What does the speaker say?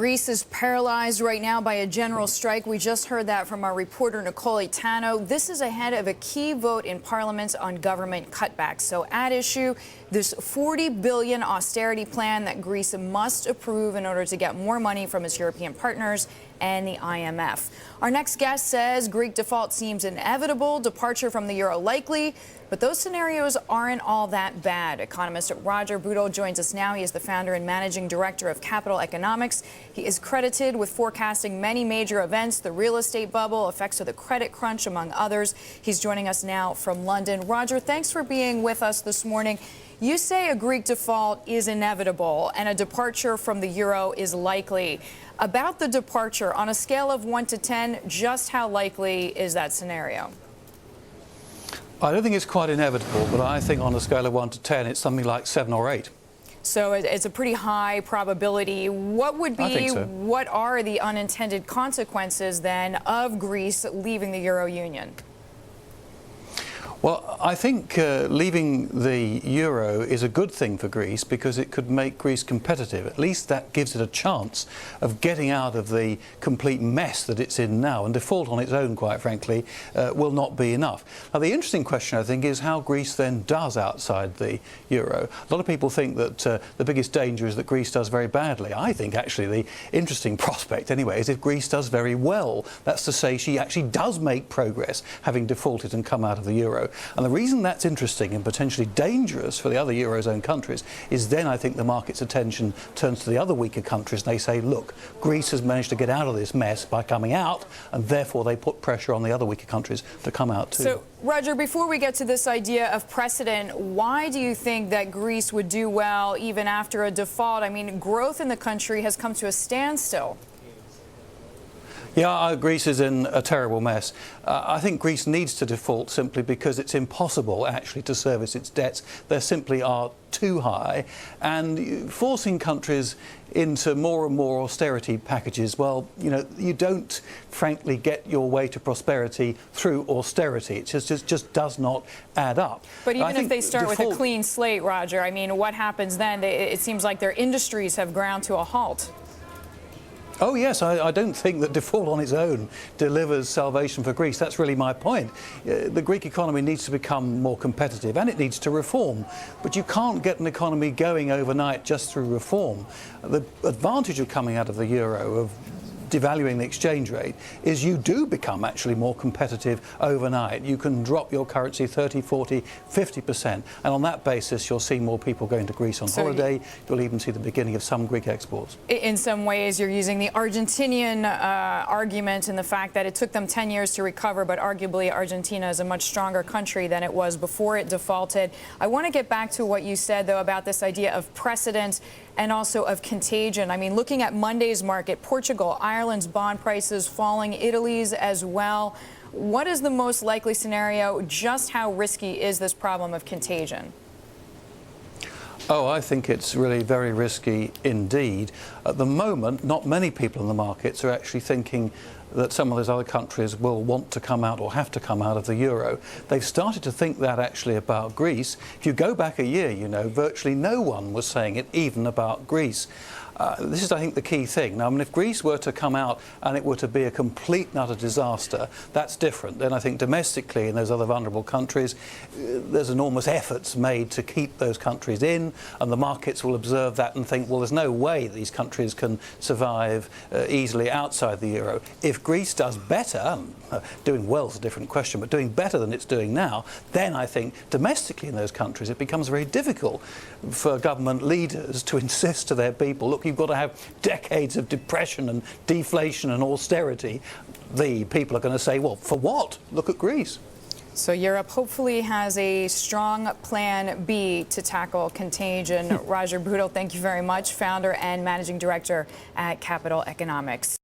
Greece is paralyzed right now by a general strike. We just heard that from our reporter Nicole Itano. This is ahead of a key vote in Parliament on government cutbacks. So at issue, this $40 billion austerity plan that Greece must approve in order to get more money from its European partners and the IMF. Our next guest says Greek default seems inevitable, departure from the euro likely, but those scenarios aren't all that bad. Economist Roger Bootle joins us now. He is the founder and managing director of Capital Economics. He is credited with forecasting many major events, the real estate bubble, effects of the credit crunch, among others. He's joining us now from London. Roger, thanks for being with us this morning. You say a Greek default is inevitable and a departure from the euro is likely. About the departure, on a scale of 1 to 10, just how likely is that scenario? I don't think it's quite inevitable, but I think on a scale of 1 to 10, it's something like 7 or 8. So it's a pretty high probability. What would be, I think so. What are the unintended consequences then of Greece leaving the euro union? Well, I think leaving the euro is a good thing for Greece because it could make Greece competitive. At least that gives it a chance of getting out of the complete mess that it's in now. And default on its own, quite frankly, will not be enough. Now, the interesting question, I think, is how Greece then does outside the euro. A lot of people think that the biggest danger is that Greece does very badly. I think, actually, the interesting prospect, anyway, is if Greece does very well. That's to say she actually does make progress, having defaulted and come out of the euro. And the reason that's interesting and potentially dangerous for the other Eurozone countries is then I think the market's attention turns to the other weaker countries and they say, look, Greece has managed to get out of this mess by coming out, and therefore they put pressure on the other weaker countries to come out too. So, Roger, before we get to this idea of precedent, why do you think that Greece would do well even after a default? I mean, growth in the country has come to a standstill. Yeah, Greece is in a terrible mess. I think Greece needs to default simply because it's impossible actually to service its debts. They simply are too high, and forcing countries into more and more austerity packages, well, you know, you don't frankly get your way to prosperity through austerity. It just does not add up. But even if they start with a clean slate, Roger, I mean, what happens then? It seems like their industries have ground to a halt. Oh yes, I don't think that default on its own delivers salvation for Greece. That's really my point. The Greek economy needs to become more competitive and it needs to reform. But you can't get an economy going overnight just through reform. The advantage of coming out of the euro, of devaluing the exchange rate, is you do become actually more competitive overnight. You can drop your currency 30, 40, 50%. And on that basis, you'll see more people going to Greece on holiday. You'll even see the beginning of some Greek exports. In some ways, you're using the Argentinian argument and the fact that it took them 10 years to recover, but arguably Argentina is a much stronger country than it was before it defaulted. I want to get back to what you said, though, about this idea of precedent and also of contagion. I mean, looking at Monday's market, Portugal, Ireland's bond prices falling, Italy's as well. What is the most likely scenario? Just how risky is this problem of contagion? Oh, I think it's really very risky indeed. At the moment, not many people in the markets are actually thinking that some of those other countries will want to come out or have to come out of the euro. They've started to think that actually about Greece. If you go back a year, you know, virtually no one was saying it, even about Greece. This is, I think, the key thing. Now, I mean, if Greece were to come out and it were to be a complete and utter disaster, that's different. Then I think domestically in those other vulnerable countries, there's enormous efforts made to keep those countries in, and the markets will observe that and think, well, there's no way these countries can survive easily outside the euro. If Greece does better, doing well is a different question, but doing better than it's doing now, then I think domestically in those countries it becomes very difficult for government leaders to insist to their people, look, you've got to have decades of depression and deflation and austerity. The people are going to say, well, for what? Look at Greece. So Europe hopefully has a strong plan B to tackle contagion. Roger Bootle, thank you very much, founder and managing director at Capital Economics.